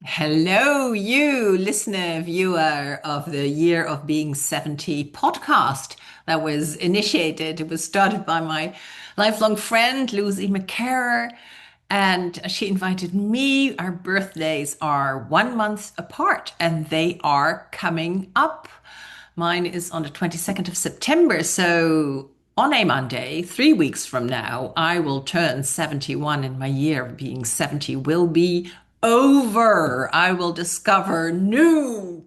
Hello, you listener, viewer of the Year of Being 70 podcast that was initiated. It was started by my lifelong friend, Lucy McCarrer, and she invited me. Our birthdays are 1 month apart, and they are coming up. Mine is on the 22nd of September. So on a Monday, 3 weeks from now, I will turn 71 and my year of being 70 will be over. I will discover new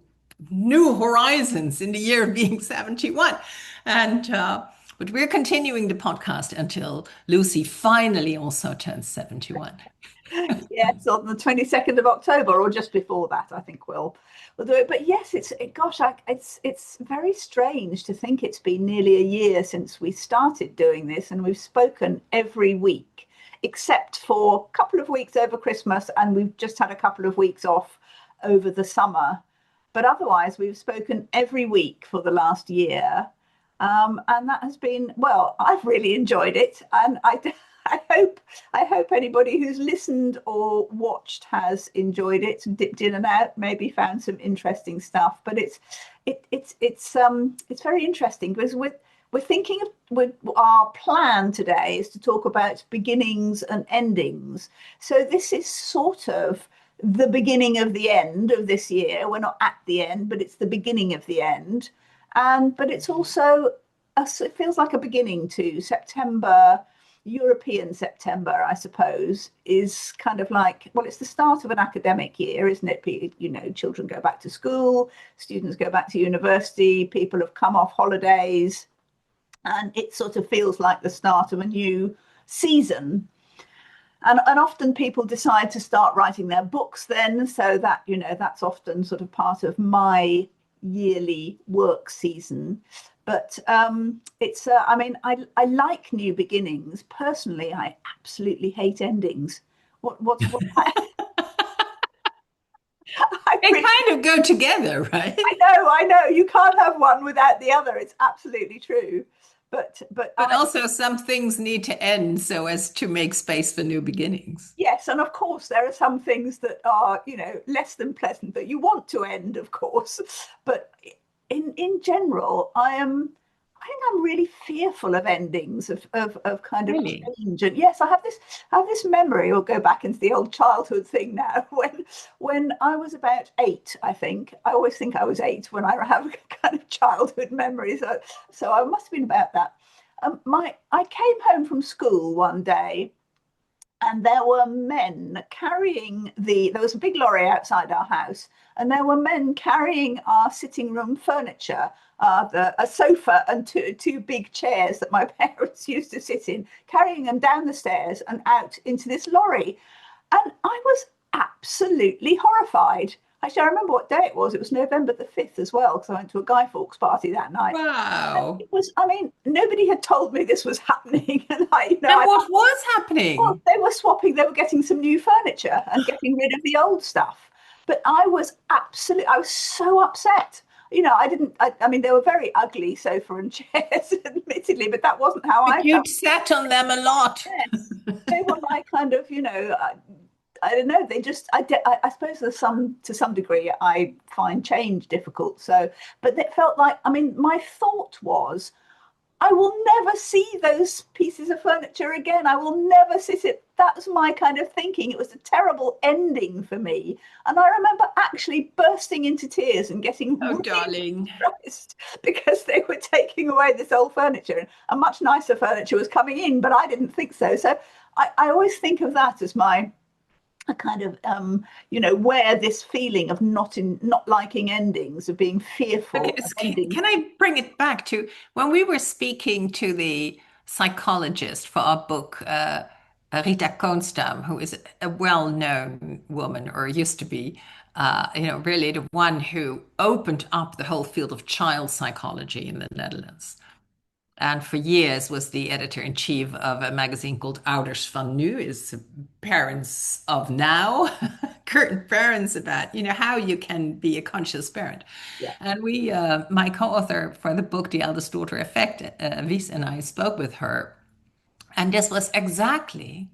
horizons in the year of being 71. And but we're continuing the podcast until Lucy finally also turns 71. Yes, on the 22nd of October or just before that, I think we'll do it. But yes, it's very strange to think it's been nearly a year since we started doing this, and we've spoken every week, except for a couple of weeks over Christmas, and we've just had a couple of weeks off over the summer. But otherwise, we've spoken every week for the last year. And that has been, well, I've really enjoyed it. And I hope I hope anybody who's listened or watched has enjoyed it, dipped in and out, maybe found some interesting stuff. But it's very interesting because we're thinking of our plan today is to talk about beginnings and endings. So this is sort of the beginning of the end of this year. We're not at the end, but it's the beginning of the end. And but it's also it feels like a beginning to September. European September, I suppose, is kind of like, well, it's the start of an academic year, isn't it? Children go back to school, students go back to university, people have come off holidays, and it sort of feels like the start of a new season. And often people decide to start writing their books then, so that, that's often sort of part of my yearly work season. But I mean, I like new beginnings. Personally, I absolutely hate endings. What I They really, kind of go together, right? I know. You can't have one without the other. It's absolutely true. But But also, some things need to end so as to make space for new beginnings. yes, and of course there are some things that are, less than pleasant that you want to end, of course. But in general, I think I'm really fearful of endings of kind of Really? change. And yes, I have this memory. We'll go back into the old childhood thing now. When I was about eight, I think I always think I was eight when I have kind of childhood memories. So I must have been about that. I came home from school one day, and there were men carrying there was a big lorry outside our house, and there were men carrying our sitting room furniture, a sofa and two big chairs that my parents used to sit in, carrying them down the stairs and out into this lorry. And I was absolutely horrified. Actually, I remember what day it was. It was November the 5th as well, because I went to a Guy Fawkes party that night. Wow. It was, I mean, nobody had told me this was happening. And And I what was well, happening? they were getting some new furniture and getting rid of the old stuff. But I was so upset. I mean, they were very ugly sofa and chairs, admittedly, but that wasn't how But I felt. you'd sat on them a lot. Yes. They were like kind of, I don't know. I suppose to some degree, I find change difficult. So, but it felt like, I mean, my thought was, I will never see those pieces of furniture again. I will never sit it. That's my kind of thinking. It was a terrible ending for me. And I remember actually bursting into tears and getting Oh, really darling. depressed because they were taking away this old furniture and much nicer furniture was coming in, but I didn't think so. So I always think of that as my a kind of where this feeling of not liking endings, of being fearful Okay, of endings. can I bring it back to when we were speaking to the psychologist for our book, Rita Konstam, who is a well-known woman, or used to be, really the one who opened up the whole field of child psychology in the Netherlands, and for years was the editor-in-chief of a magazine called Ouders van Nu, is parents of now, current parents about, how you can be a conscious parent. Yeah. And my co-author for the book, The Eldest Daughter Effect, Wies and I spoke with her, and this was exactly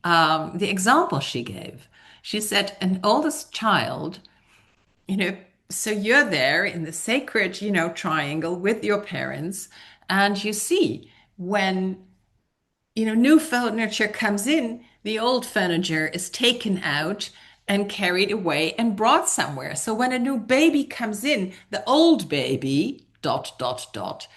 the example she gave. She said, an oldest child, you know, so you're there in the sacred, triangle with your parents, and you see when new furniture comes in, the old furniture is taken out and carried away and brought somewhere. So when a new baby comes in, the old baby, dot, dot, dot.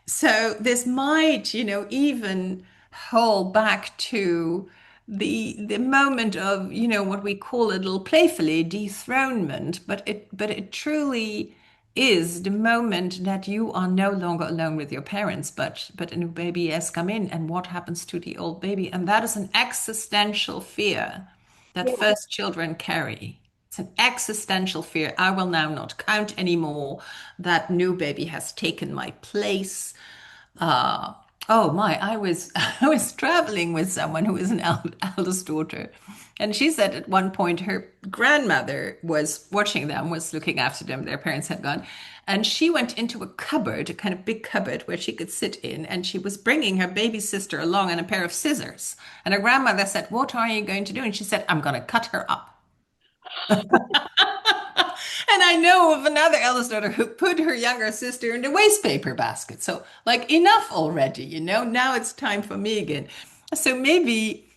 So this might, even hold back to the moment of, what we call a little playfully dethronement, but it truly is the moment that you are no longer alone with your parents, but a new baby has come in, and what happens to the old baby? And that is an existential fear that Yeah. first children carry. It's an existential fear. I will now not count anymore. That new baby has taken my place. Uh, oh my, I was I was traveling with someone who is an eldest daughter, and she said at one point her grandmother was watching them, was looking after them. Their parents had gone, and she went into a cupboard, a kind of big cupboard where she could sit in, and she was bringing her baby sister along and a pair of scissors. And her grandmother said, "What are you going to do?" And she said, "I'm going to cut her up." And I know of another eldest daughter who put her younger sister in the waste paper basket. So, like, enough already, now it's time for me again. So maybe,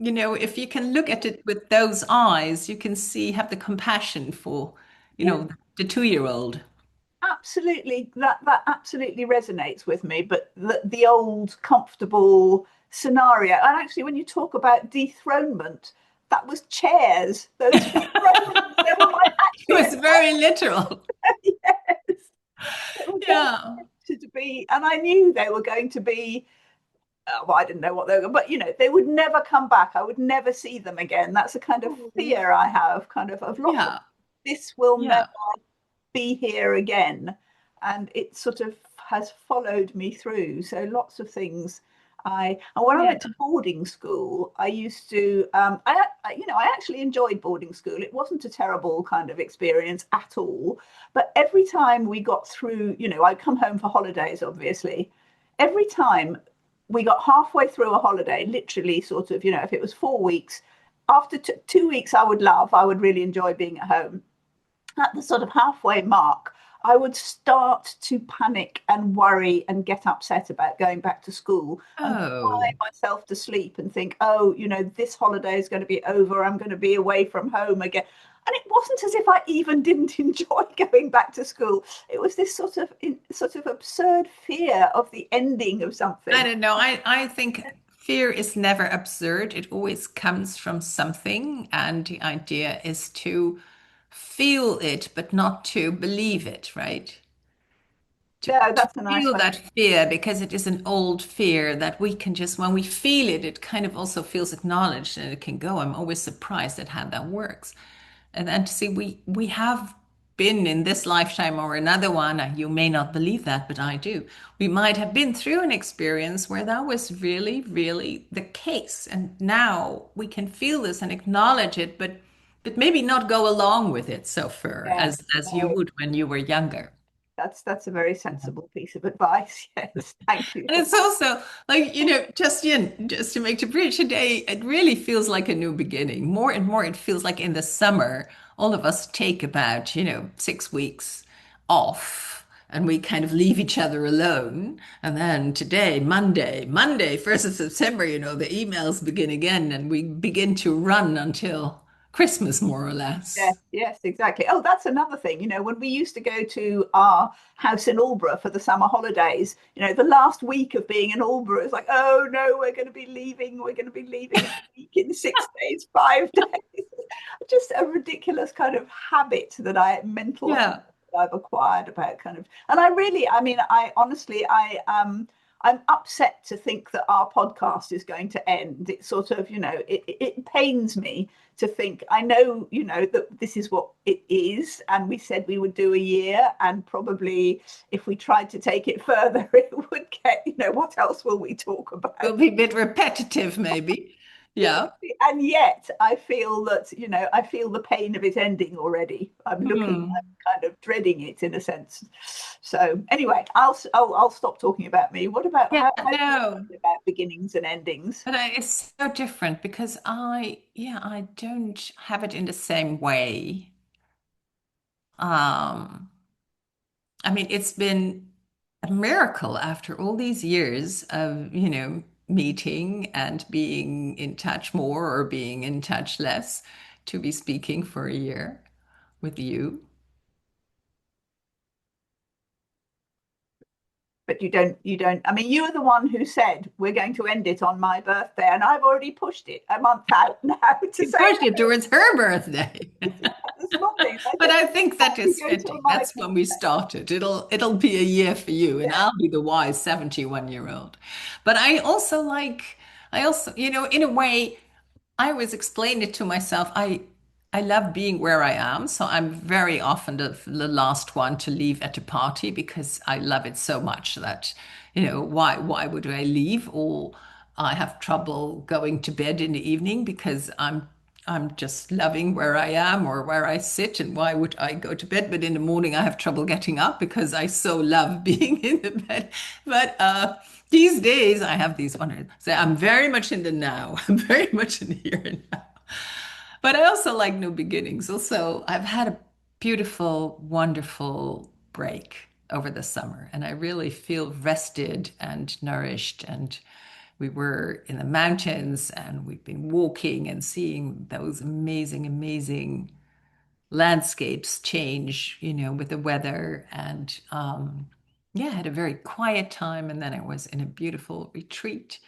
if you can look at it with those eyes, you can see, have the compassion for, Yeah. the 2-year-old. Absolutely, that absolutely resonates with me. But the old comfortable scenario, and actually, when you talk about dethronement, that was chairs. Those dethronements, they were like It actually was very literal. yes, they were very Yeah. meant to be, and I knew they were going to be. Well, I didn't know what they were, but they would never come back. I would never see them again. That's a kind of fear I have, kind of loss of. Yeah. This will never Yeah. be here again, and it sort of has followed me through. So lots of things. And when I Yeah. went to boarding school, I used to I actually enjoyed boarding school. It wasn't a terrible kind of experience at all, but every time we got through, I'd come home for holidays, obviously. Every time we got halfway through a holiday, literally sort of, if it was 4 weeks, after 2 weeks, I would really enjoy being at home. At the sort of halfway mark, I would start to panic and worry and get upset about going back to school and cry Oh. myself to sleep and think, oh, this holiday is going to be over. I'm going to be away from home again. And it wasn't as if I even didn't enjoy going back to school. It was this sort of absurd fear of the ending of I something. don't know. I think fear is never absurd. It always comes from something. And the idea is to feel it, but not to believe it, right? To, Yeah, to that's a nice feel way. that fear because it is an old fear that we can just, when we feel it, it kind of also feels acknowledged and it can go. I'm always surprised at how that works. And then to see we have been in this lifetime or another one, you may not believe that, but I do. We might have been through an experience where that was really, really the case. And now we can feel this and acknowledge it, but maybe not go along with it so far Yeah. as you would when you were younger. That's a very sensible piece of advice. Yes, thank you And for it's also like, just to make the bridge today, it really feels like a new beginning. More and more, it feels like in the summer, all of us take about, 6 weeks off and we kind of leave each other alone. And then today, Monday, 1st of September, the emails begin again and we begin to run until Christmas, more or Yes, less. yes, exactly. Oh, that's another thing. When we used to go to our house in Albury for the summer holidays, the last week of being in Albury is like, oh no, we're going to be leaving. We're going to be leaving in a week, in 6 days, 5 days. Just a ridiculous kind of mental habit Yeah. that I've acquired about kind of, and I really, I mean, I honestly, I'm upset to think that our podcast is going to end. It sort of, it pains me to think. I know, that this is what it is, and we said we would do a year, and probably if we tried to take it further, it would get, what else will we talk It'll about? be a bit repetitive, maybe. Yeah. And yet I feel that, I feel the pain of it ending already. I'm Hmm. kind of dreading it in a sense. So anyway, I'll stop talking about me. What about Yeah, how do you no. feel about beginnings and endings? But it's so different because I don't have it in the same way. Um, I mean, it's been a miracle after all these years of, meeting and being in touch more or being in touch less to be speaking for a year with you. But you don't, I mean, you are the one who said we're going to end it on my birthday, and I've already pushed it a month out now to You say pushed it towards her birthday. this morning. I But said I think that we is go till fitting. my That's when we started. It'll be a year for you, and yeah. I'll be the wise 71-year-old. But I also, in a way, I always explain it to myself. I love being where I am, so I'm very often the last one to leave at a party because I love it so much that, why would I leave? Or I have trouble going to bed in the evening because I'm just loving where I am or where I sit, and why would I go to bed? But in the morning I have trouble getting up because I so love being in the bed. But these days I have these wonders. So I'm very much in the now. I'm very much in the here and now. But I also like new beginnings. Also, I've had a beautiful, wonderful break over the summer, and I really feel rested and nourished. And we were in the mountains, and we've been walking and seeing those amazing, amazing landscapes change, with the weather. And yeah, I had a very quiet time. And then I was in a beautiful retreat,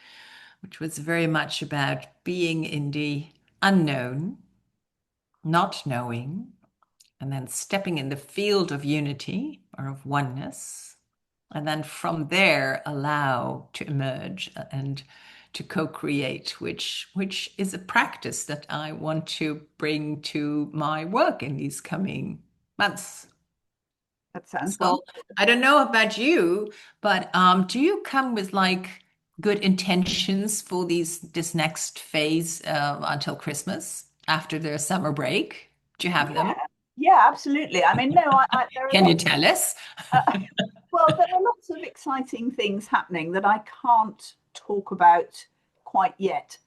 which was very much about being in the unknown, not knowing, and then stepping in the field of unity or of oneness. And then from there, allow to emerge and to co-create, which is a practice that I want to bring to my work in these coming months. That sounds So wonderful. I don't know about you, but do you come with like good intentions for this next phase until Christmas after the summer break? Do you have Yeah, them? yeah, absolutely. I mean, no, there are Can you lots. tell us? Well, there are lots of exciting things happening that I can't talk about quite yet.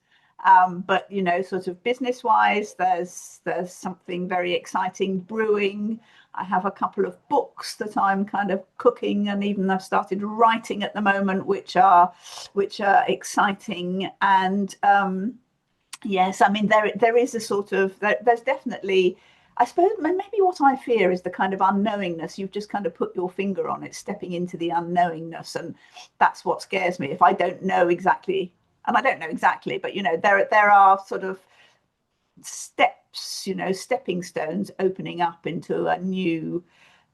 But sort of business-wise, there's something very exciting brewing. I have a couple of books that I'm kind of cooking, and even I've started writing at the moment, which are exciting. And yes, I mean there is a sort of there's definitely, I suppose maybe what I fear is the kind of unknowingness. You've just kind of put your finger on it, stepping into the unknowingness, and that's what scares me. If I don't know exactly, and I don't know exactly, but there are sort of steps, stepping stones opening up into a new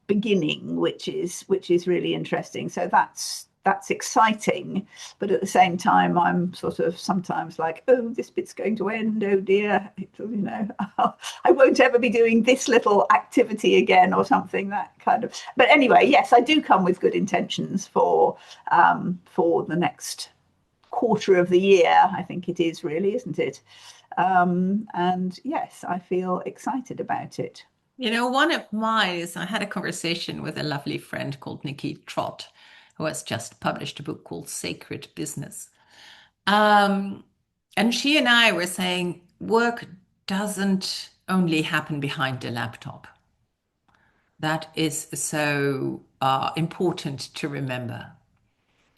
beginning, which is really interesting. So that's exciting, but at the same time, I'm sort of sometimes like, oh, this bit's going to end. Oh dear, I won't ever be doing this little activity again or something. That kind of. But anyway, yes, I do come with good intentions for the next quarter of the year. I think it is really, isn't it? And yes, I feel excited about it. One of mine is I had a conversation with a lovely friend called Nikki Trott, who has just published a book called Sacred Business. Um, and she and I were saying work doesn't only happen behind a laptop. That is so important to remember.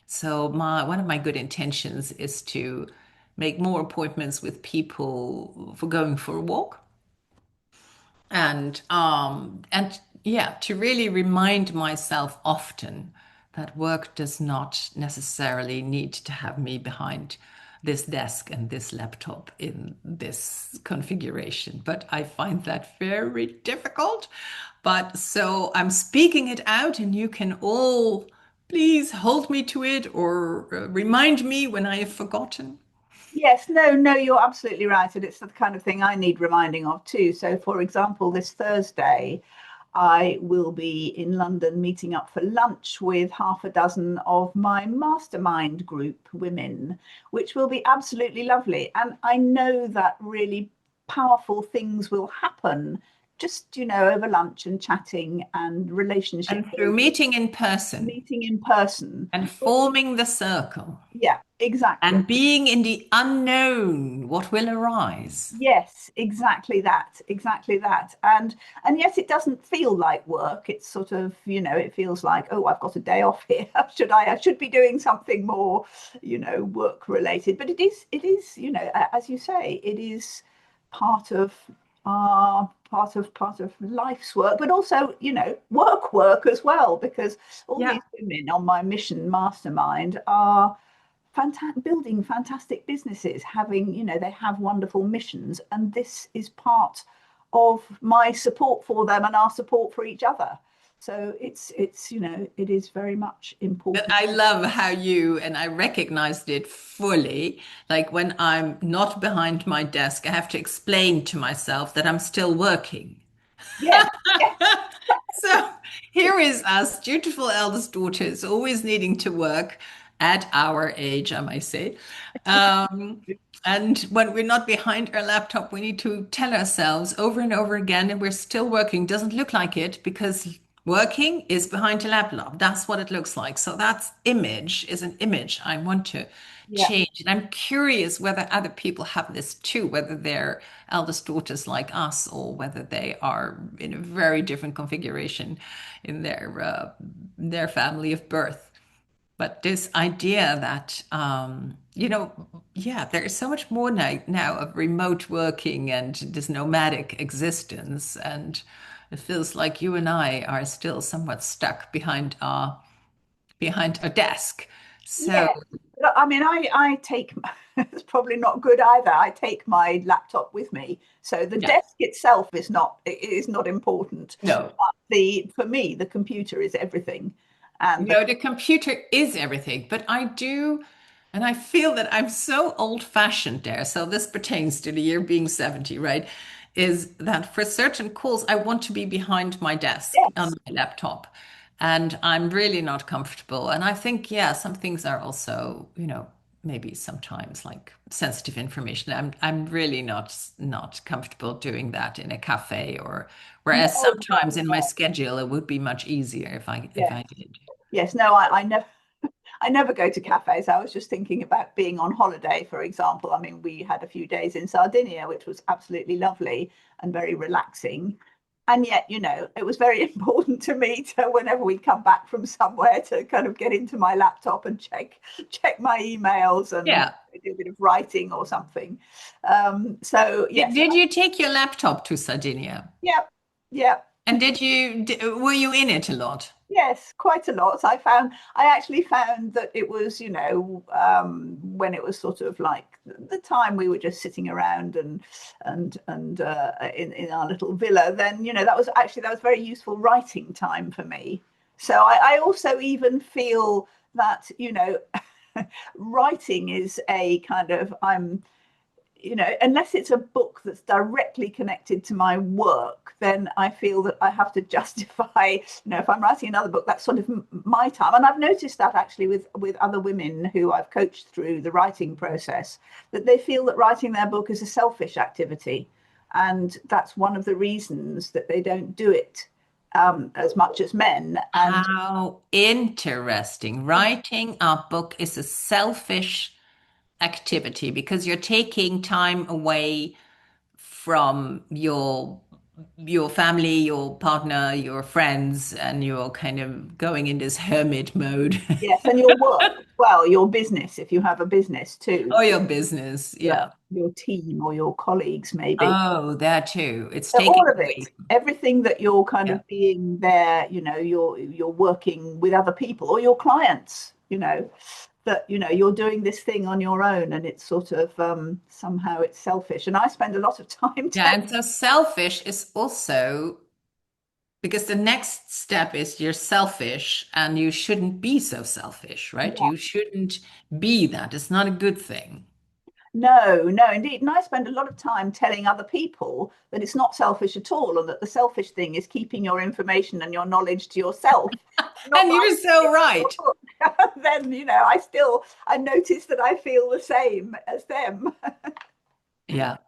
So one of my good intentions is to make more appointments with people for going for a walk and yeah, to really remind myself often that work does not necessarily need to have me behind this desk and this laptop in this configuration. But I find that very difficult. But so I'm speaking it out, and you can all please hold me to it or remind me when I have forgotten. Yes, no, no, you're absolutely right. And it's the kind of thing I need reminding of too. So, for example, this Thursday, I will be in London meeting up for lunch with half a dozen of my mastermind group women, which will be absolutely lovely. And I know that really powerful things will happen just, over lunch and chatting and relationship And through building, meeting in person meeting in person. and forming the circle Yeah, exactly. and being in the unknown, what will arise? Yes, exactly that, exactly that. And yes, it doesn't feel like work. It's sort of, it feels like, oh, I've got a day off here. I should be doing something more, work related. But it is, as you say, it is part of part of life's work, but also, work as well, because all Yeah. these women on my mission mastermind are building fantastic businesses, having, they have wonderful missions. And this is part of my support for them and our support for each other. So it is very much But important. I love how you, and I recognized it fully, like when I'm not behind my desk, I have to explain to myself that I'm still working. Yes, yes, So here is us, dutiful eldest daughters, always needing to work at our age, I might say. Um, and when we're not behind our laptop, we need to tell ourselves over and over again that we're still working. Doesn't look like it because working is behind a laptop. That's what it looks like. So that image is an image I want to yeah, change. And I'm curious whether other people have this too, whether they're eldest daughters like us or whether they are in a very different configuration in their family of birth. But this idea that, yeah, there is so much more now of remote working and this nomadic existence. And it feels like you and I are still somewhat stuck behind a desk. So yeah. But I mean, I take, it's probably not good either. I take my laptop with me. So the yeah, desk itself is not important. no. But for me, the computer is everything. And No, the computer is everything, but I do, and I feel that I'm so old-fashioned there. So this pertains to the year being 70, right? Is that for certain calls, I want to be behind my desk on yes, my laptop, and I'm really not comfortable. And I think, yeah, some things are also, maybe sometimes like sensitive information. I'm really not comfortable doing that in a cafe or whereas no, no, sometimes in my no. schedule it would be much easier if I Yes, did. yes. No, I never go to cafes. I was just thinking about being on holiday, for example. I mean, we had a few days in Sardinia, which was absolutely lovely and very relaxing. And yet, it was very important to me to, whenever we come back from somewhere, to kind of get into my laptop and check my emails and Yeah. do a bit of writing or something. So Did, yes, did you take your laptop to Sardinia? yeah, yeah. And were you in it a lot? Yes, quite a lot. I actually found that it was, when it was sort of like the time we were just sitting around and in our little villa, then, that was very useful writing time for me. So I also even feel that, writing is a kind of, unless it's a book that's directly connected to my work, then I feel that I have to justify, if I'm writing another book, that's sort of my time. And I've noticed that actually with other women who I've coached through the writing process, that they feel that writing their book is a selfish activity. And that's one of the reasons that they don't do it as much as men. And How interesting. Writing a book is a selfish activity because you're taking time away from your family, your partner, your friends, and you're kind of going in this hermit mode. yes, and your work as well, your business, if you have a business too. Or your business. Yeah, Yeah. your team or your colleagues, maybe. Oh, that too. It's So taking all of it, away. everything that you're kind Yeah. of being there, you're working with other people or your clients, that you're doing this thing on your own, and it's sort of somehow it's selfish. And I spend a lot of time Yeah. telling. And so selfish is also because the next step is you're selfish and you shouldn't be so selfish, right? Yeah, You shouldn't be that. It's not a good thing. No, no, indeed. And I spend a lot of time telling other people that it's not selfish at all, and that the selfish thing is keeping your information and your knowledge to yourself, not And you're writing so it in your right. book. Then, I notice that I feel the same as them. Yeah.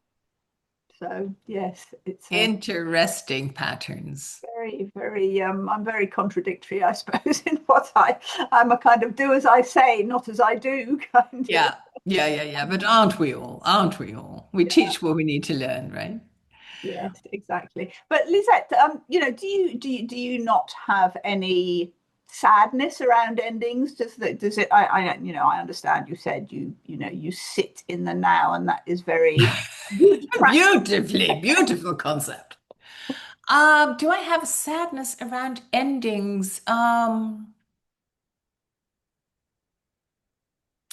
So yes, it's a Interesting patterns. very, very, I'm very contradictory, I suppose, in what I'm a kind of do as I say, not as I do kind of. Yeah. Yeah, yeah, yeah. But aren't we all? Aren't we all? We teach what we need to learn, right? Yes, exactly. But Lisette, do you not have any sadness around endings? Does it? I understand you said you sit in the now, and that is very good practice. Beautifully, beautiful concept. Do I have sadness around endings?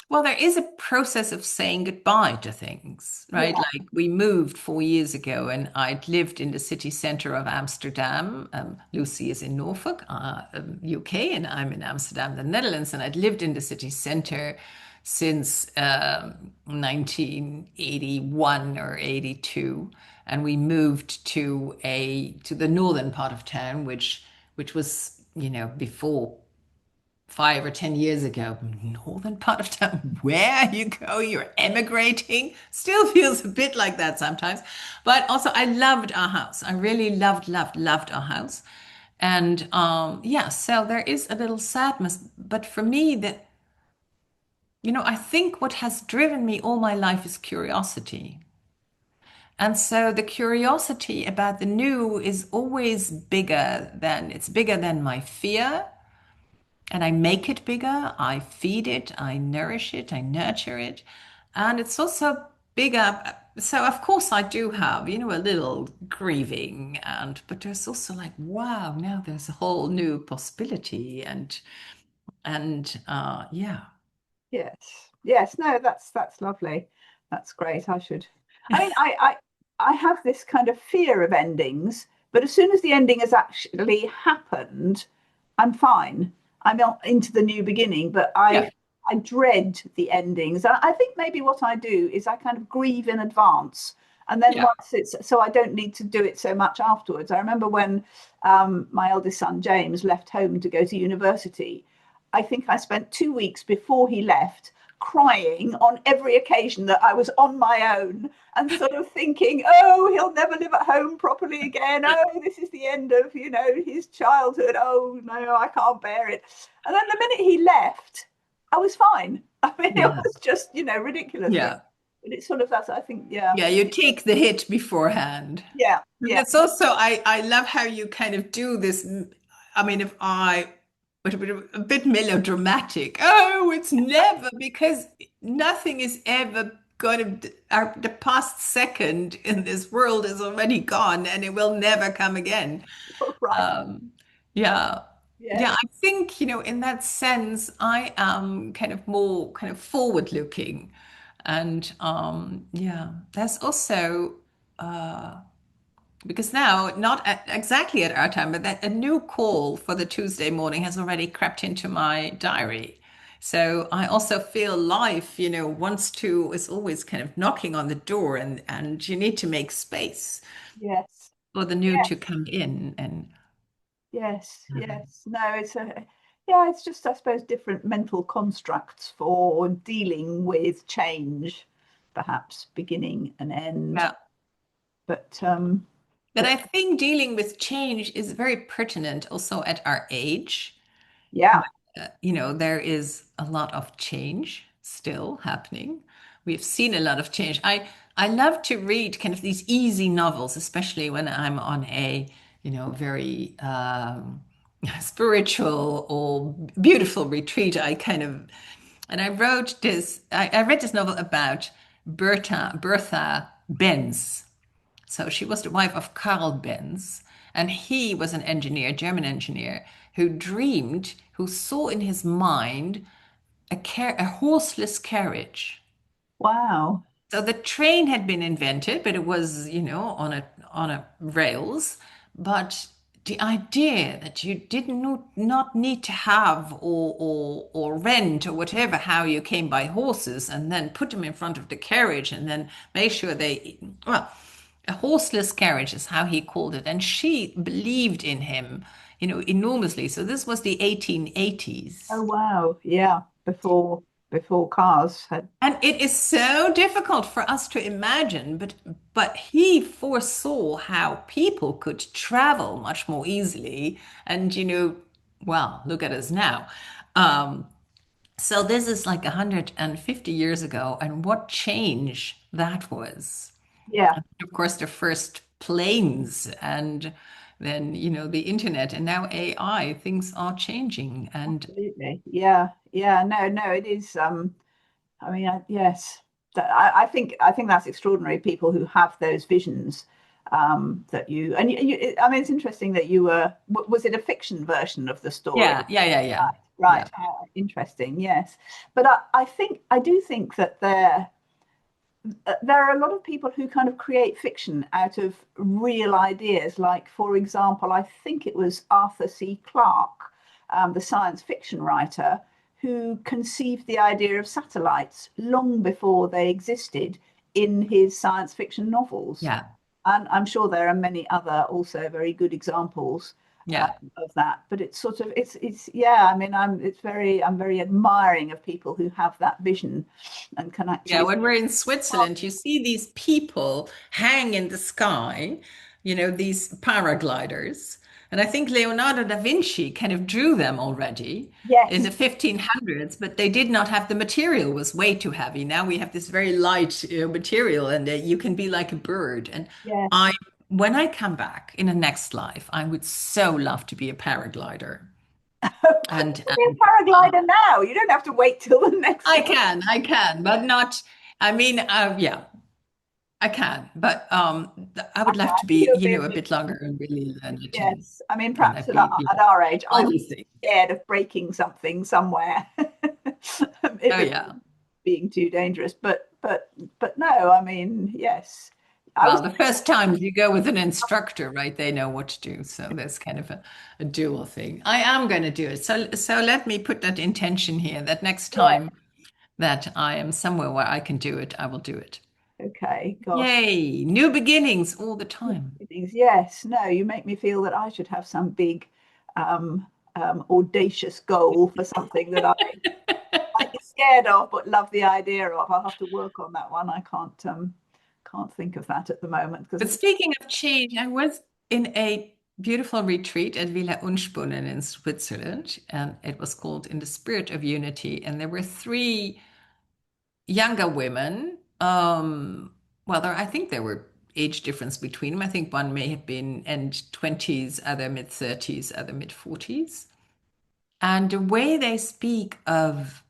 Well, there is a process of saying goodbye to things, right? Yeah, Like we moved 4 years ago and I'd lived in the city center of Amsterdam. Lucy is in Norfolk, UK, and I'm in Amsterdam, the Netherlands. And I'd lived in the city center since 1981 or 82. And we moved to the northern part of town, which was, before 5 or 10 years ago, northern part of town, where you go, you're emigrating. Still feels a bit like that sometimes. But also, I loved our house. I really loved, loved, loved our house. And yeah, so there is a little sadness. But for me, I think what has driven me all my life is curiosity. And so the curiosity about the new is always bigger than my fear. And I make it bigger, I feed it, I nourish it, I nurture it. And it's also bigger. So of course I do have, a little grieving but there's also like, wow, now there's a whole new possibility and yeah. yes, yes. No, that's lovely. That's great. I should. I mean, I have this kind of fear of endings, but as soon as the ending has actually happened, I'm fine. I'm into the new beginning, but Yeah. I dread the endings. I think maybe what I do is I kind of grieve in advance, and then Yeah. once it's so I don't need to do it so much afterwards. I remember when my eldest son James left home to go to university. I think I spent 2 weeks before he left crying on every occasion that I was on my own and sort of thinking, oh, he'll never live at home properly again. Oh, this is the end of, his childhood. Oh, no, I can't bear it. And then the minute he left, I was fine. I mean, it Yeah. was just, ridiculous. But Yeah. it's sort of that's, I think, yeah, Yeah, you take the hit beforehand. yeah, And yeah, it's also, I love how you kind of do this. I mean, if I were to be a bit melodramatic, oh, it's never, because nothing is ever going to, the past second in this world is already gone and it will never come again. right. Um, yeah. Yeah, Yes, I think, in that sense, I am kind of more kind of forward looking. And yeah, there's also because now, not exactly at our time, but that a new call for the Tuesday morning has already crept into my diary. So I also feel life, is always kind of knocking on the door and you need to make space yes, for the new to yes. come in. And Yes, yes. No, yeah, it's just, I suppose, different mental constructs for dealing with change, perhaps beginning and end. yeah, But but I think dealing with change is very pertinent also at our age. yeah, There is a lot of change still happening. We've seen a lot of change. I love to read kind of these easy novels, especially when I'm on a, very spiritual or beautiful retreat. And I wrote this, I read this novel about Bertha Benz. So she was the wife of Karl Benz, and he was an engineer, German engineer, who saw in his mind a horseless carriage. wow. So the train had been invented, but it was, on a rails. But the idea that you did not need to have or rent or whatever, how you came by horses and then put them in front of the carriage and then make sure they, well, a horseless carriage is how he called it. And she believed in him, enormously. So this was the Oh 1880s. wow, yeah, before cars had. And it is so difficult for us to imagine, but he foresaw how people could travel much more easily. And well, look at us now. Um, so this is like 150 years ago, and what change that was. Yeah, Of course, the first planes, and then the internet, and now AI. Things are changing, and absolutely. Yeah, yeah. No, no, it is. I mean, yes, I think that's extraordinary. People who have those visions, that I mean, it's interesting that you were. Was it a fiction version of the story? yeah, yeah, yeah, yeah, Right, right. yeah. How interesting. Yes, but I do think that there are a lot of people who kind of create fiction out of real ideas. Like, for example, I think it was Arthur C. Clarke, the science fiction writer, who conceived the idea of satellites long before they existed in his science fiction novels. Yeah. And I'm sure there are many other also very good examples Yeah. of that. But it's sort of it's yeah. I mean, I'm very admiring of people who have that vision and can Yeah, actually. when we're in Switzerland, you see these people hang in the sky, these paragliders. And I think Leonardo da Vinci kind of drew them already in Yes, the 1500s, but they did not have the material, was way too heavy. Now we have this very light, material, and you can be like a bird. And I, yes. when I come back in a next life, I would so love to be a paraglider. And Be a paraglider now. You don't have to wait till the next life. I can, but not. I mean, yeah, I can, but I would love to be, You'll be a a bit, bit longer and really learn it, yes. I mean, and perhaps I'd be, at our age, all I'm these things. scared of breaking something somewhere Oh if it's yeah. being too dangerous. But no, I mean, yes. I was Well, the first times you go with an instructor, right? They know what to do. So there's kind of a dual thing. I am going to do it. So let me put that intention here that next yeah, time that I am somewhere where I can do it, I will do it. okay, gosh. Yay, new beginnings all the time. Yes, no, you make me feel that I should have some big um, audacious goal for something that I might be scared of but love the idea of. I'll have to work on that one. I can't think of that at the moment because But speaking of change, I was in a beautiful retreat at Villa Unspunnen in Switzerland, and it was called In the Spirit of Unity. And there were three younger women. Well, I think there were age difference between them. I think one may have been end 20s, other mid 30s, other mid 40s. And the way they speak of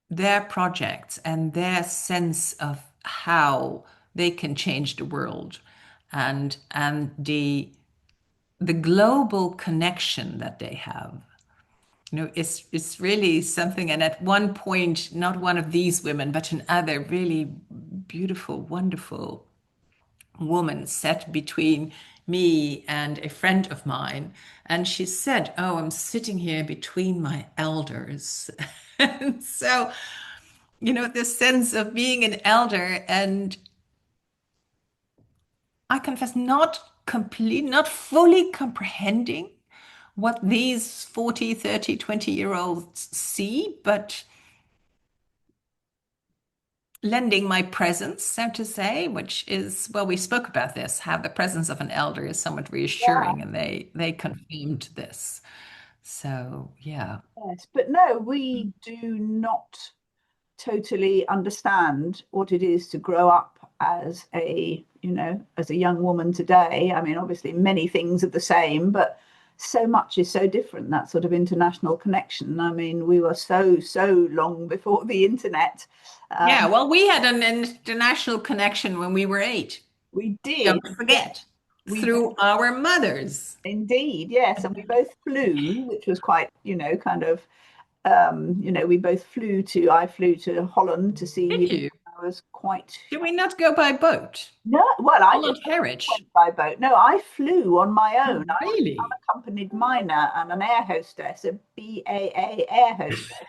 their projects and their sense of how they can change the world and the global connection that they have, it's really something. And at one point, not one of these women, but another really beautiful, wonderful woman sat between me and a friend of mine, and she said, "Oh, I'm sitting here between my elders." And so this sense of being an elder, and I confess, not fully comprehending what these 40, 30, 20-year-olds see, but lending my presence, so to say, which is, well, we spoke about this, how the presence of an elder is somewhat yeah, reassuring, and they confirmed this. So, yeah. yes. But no, we do not totally understand what it is to grow up as as a young woman today. I mean, obviously many things are the same, but so much is so different, that sort of international connection. I mean, we were so long before the internet. Yeah, Um, well, we had an international connection when we were 8. we Don't did, yes, forget, we through our mothers. indeed, yes, and we both flew, which was quite, kind of, we both I flew to Holland to Did see you? I was quite Did we not go by boat? no, well, I Holland didn't Heritage. went by boat. No, I flew on my Oh, own. I was an really? unaccompanied minor and an air hostess, a BAA air hostess,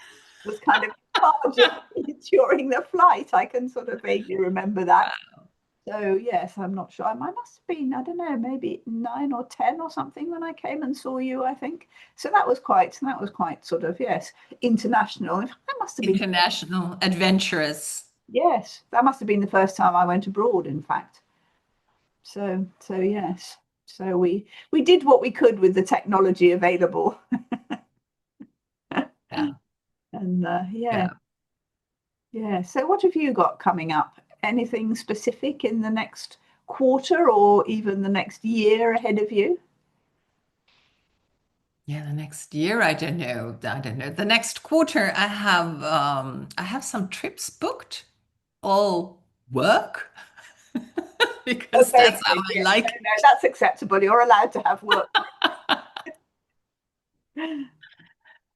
was kind of in charge of me during the flight. I can sort of vaguely remember that. So yes, I'm not sure. I must have been, I don't know, maybe 9 or 10 or something when I came and saw you, I think. So that was quite sort of, yes, international. That must have been, International, adventurous. yes, that must have been the first time I went abroad, in fact. So yes. So we did what we could with the technology available. Yeah, And yeah, yeah. yeah. So what have you got coming up? Anything specific in the next quarter or even the next year ahead of you? Yeah, the next year, I don't know. I don't know. The next quarter, I have some trips booked, all work, Oh, because very that's how good. I Yeah. No, like no, that's acceptable. You're allowed to have work.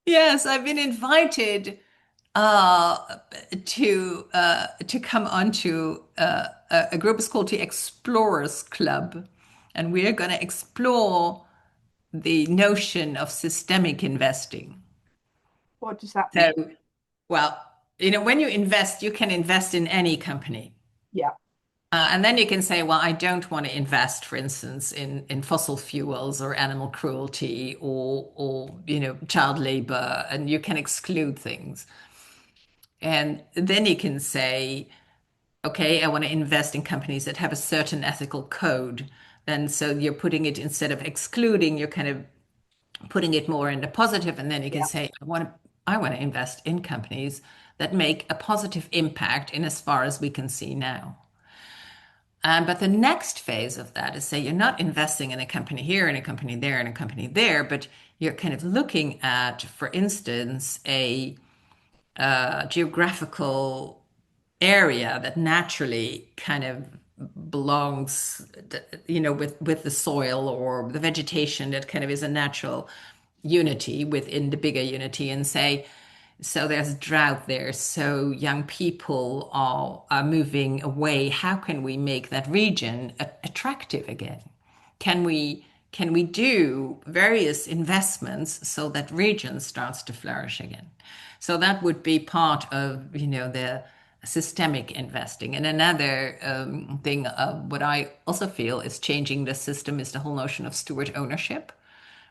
Yes, I've been invited uh, to come onto a group. It's called the Explorers Club, and we are going to explore the notion of systemic investing. What does that So, mean? well, when you invest, you can invest in any company. Yeah, And then you can say, well, I don't want to invest, for instance, in fossil fuels or animal cruelty or child labor, and you can exclude things. And then you can say, okay, I want to invest in companies that have a certain ethical code. And so you're putting it instead of excluding, you're kind of putting it more in the positive. And then you can yeah, say, I want to invest in companies that make a positive impact in as far as we can see now. But the next phase of that is say you're not investing in a company here and a company there and a company there, but you're kind of looking at, for instance, a geographical area that naturally kind of belongs, with the soil or the vegetation that kind of is a natural unity within the bigger unity, and say, so there's drought there, so young people are moving away. How can we make that region attractive again? Can we do various investments so that region starts to flourish again? So that would be part of, the systemic investing. And another thing, what I also feel is changing the system is the whole notion of steward ownership,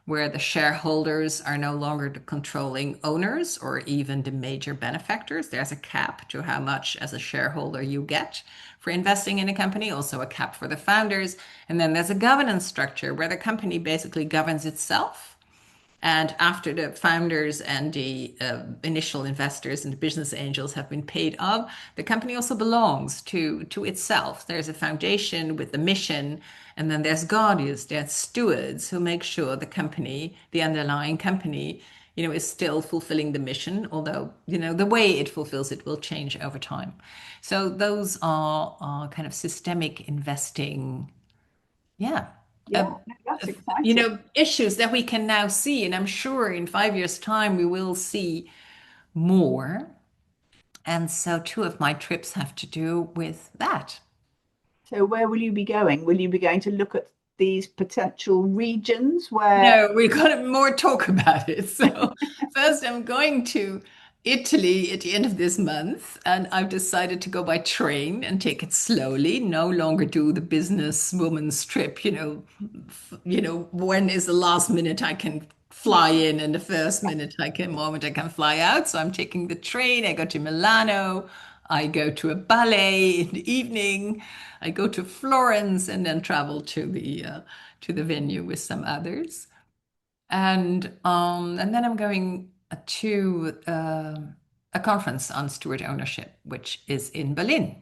where the shareholders are no longer the controlling owners or even the major benefactors. There's a cap to how much as a shareholder you get for investing in a company, also a cap for the founders. And then there's a governance structure where the company basically governs itself. And after the founders and the initial investors and the business angels have been paid off, the company also belongs to itself. There's a foundation with the mission, and then there's guardians, there's stewards who make sure the company, the underlying company, is still fulfilling the mission, although, the way it fulfills it will change over time. So those are kind of systemic investing, yeah, yeah. No, that's exciting. issues that we can now see. And I'm sure in 5 years' time, we will see more. And so two of my trips have to do with that. So where will you be going? Will you be going to look at these potential regions where No, we got to more talk about it. So first, I'm going to Italy at the end of this month, and I've decided to go by train and take it slowly. No longer do the business woman's trip. When is the last minute I can fly in, and the first moment I can fly out. So I'm taking the train. I go to Milano. I go to a ballet in the evening. I go to Florence and then travel to the venue with some others. And then I'm going to a conference on steward ownership, which is in Berlin.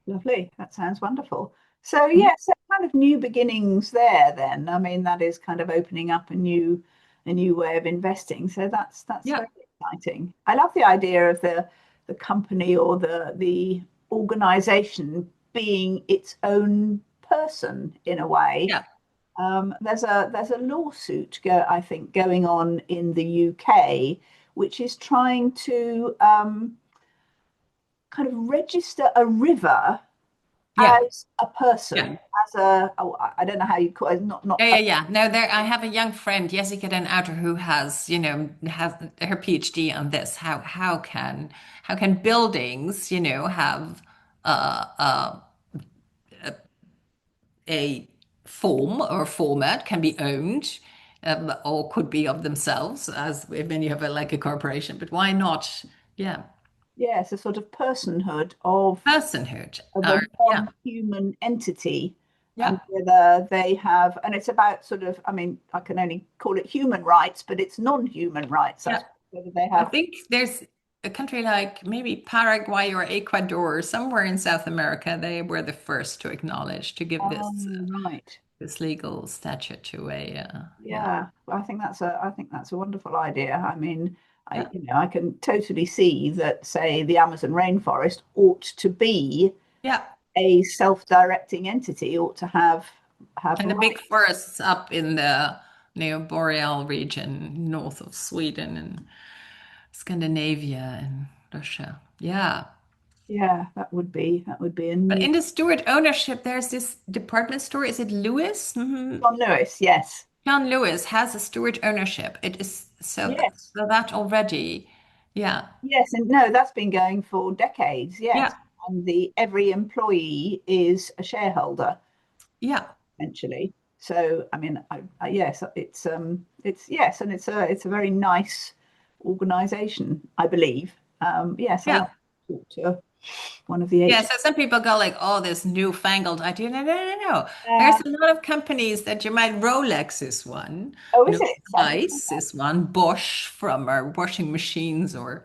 lovely. That sounds wonderful. So yeah, so kind of new beginnings there then. I mean, that is kind of opening up a new way of investing. So that's Yeah, very exciting. I love the idea of the company or the organization being its own person in a way. yeah, There's a lawsuit I think going on in the UK, which is trying to kind of register a river Yeah. as a person, Yeah. as a, oh, I don't know how you call it, not Yeah, a, yeah, yeah. No, there I have a young friend, Jessica Den Outer, who has, has her PhD on this. How can buildings, have uh, a form or format, can be owned, or could be of themselves, as when you have like a corporation. But why not? Yeah, yes, a sort of personhood personhood. of a Or yeah, non-human entity, and yeah, whether they have, and it's about sort of, I mean, I can only call it human rights, but it's non-human rights, I yeah. suppose, whether they I have. think there's a country like maybe Paraguay or Ecuador, somewhere in South America. They were the first to acknowledge, to give Oh, right. this legal stature to a yeah, Yeah, I think that's a wonderful idea. I mean, yeah, I can totally see that, say, the Amazon rainforest ought to be yeah. a self-directing entity, ought to have And the big rights. forests up in the neo-boreal region, north of Sweden and Scandinavia and Russia. Yeah. Yeah, that would be a But new in the steward ownership, there's this department store. Is it Lewis? John Lewis. Yes, John Lewis has a steward ownership. It is yes, so that already. Yeah. yes, and no, that's been going for decades. Yes, Yeah. and the every employee is a shareholder Yeah. essentially. So, I mean, yes, it's yes, and it's a very nice organization, I believe. Yes, I'll Yeah. have to talk to one of the Yeah, H. so some people go like, "Oh, this newfangled idea." No, no, no, no. There's Uh, a lot of companies that you might. Rolex is one. oh, is it? I didn't know Zeiss is one. Bosch from our washing machines, or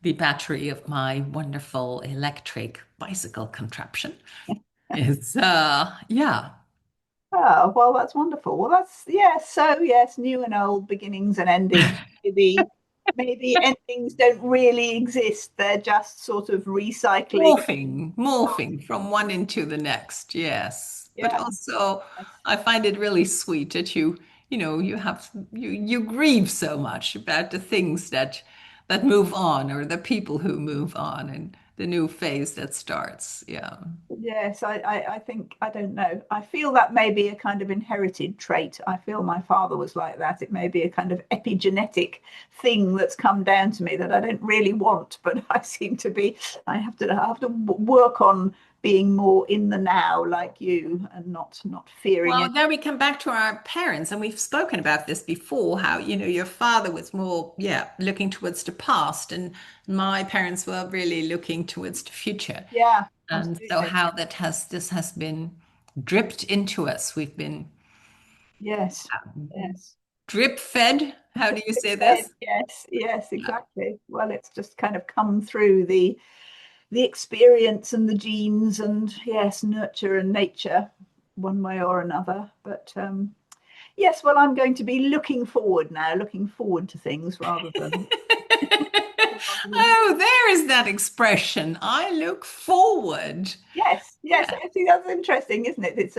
the battery of my wonderful electric bicycle contraption. It's yeah, Oh, well, that's wonderful. Well, that's yes. So yes, new and old, beginnings and endings. Maybe endings don't really exist. They're just sort of recycling. morphing from one into the next. Yes, but Yeah. also Yes. I find it really sweet that you grieve so much about the things that move on, or the people who move on, and the new phase that starts. Yeah. Yes, I think, I don't know. I feel that may be a kind of inherited trait. I feel my father was like that. It may be a kind of epigenetic thing that's come down to me that I don't really want, but I seem to be, I have to work on being more in the now like you and not fearing Well, it. then we come back to our parents, and we've spoken about this before, how, your father was more, yeah, looking towards the past, and my parents were really looking towards the future. Yeah, And so absolutely. how this has been dripped into us. We've been Yes. Yes. drip fed. How do you say Fed. this? Yes, yes, exactly. Well, it's just kind of come through the experience and the genes and yes, nurture and nature, one way or another. But yes, well, I'm going to be looking forward now, looking forward to things rather than Oh, there is that expression. I look forward. yes, yes. Yeah, I think that's interesting, isn't it?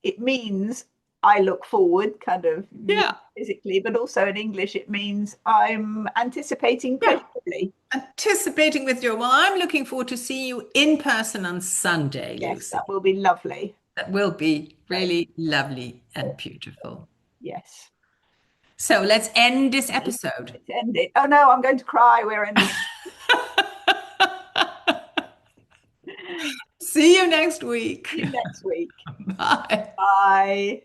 It means I look forward, kind of yeah, physically, but also in English it means I'm anticipating yeah. pleasurably. Anticipating with you. Well, I'm looking forward to seeing you in person on Sunday, Yes, Lucy. that will be lovely. That will be Great. really lovely and beautiful. Yes. So let's end this episode. Let's end it. Oh no, I'm going to cry. We're ending. See you next week. See you next week. Bye. Bye.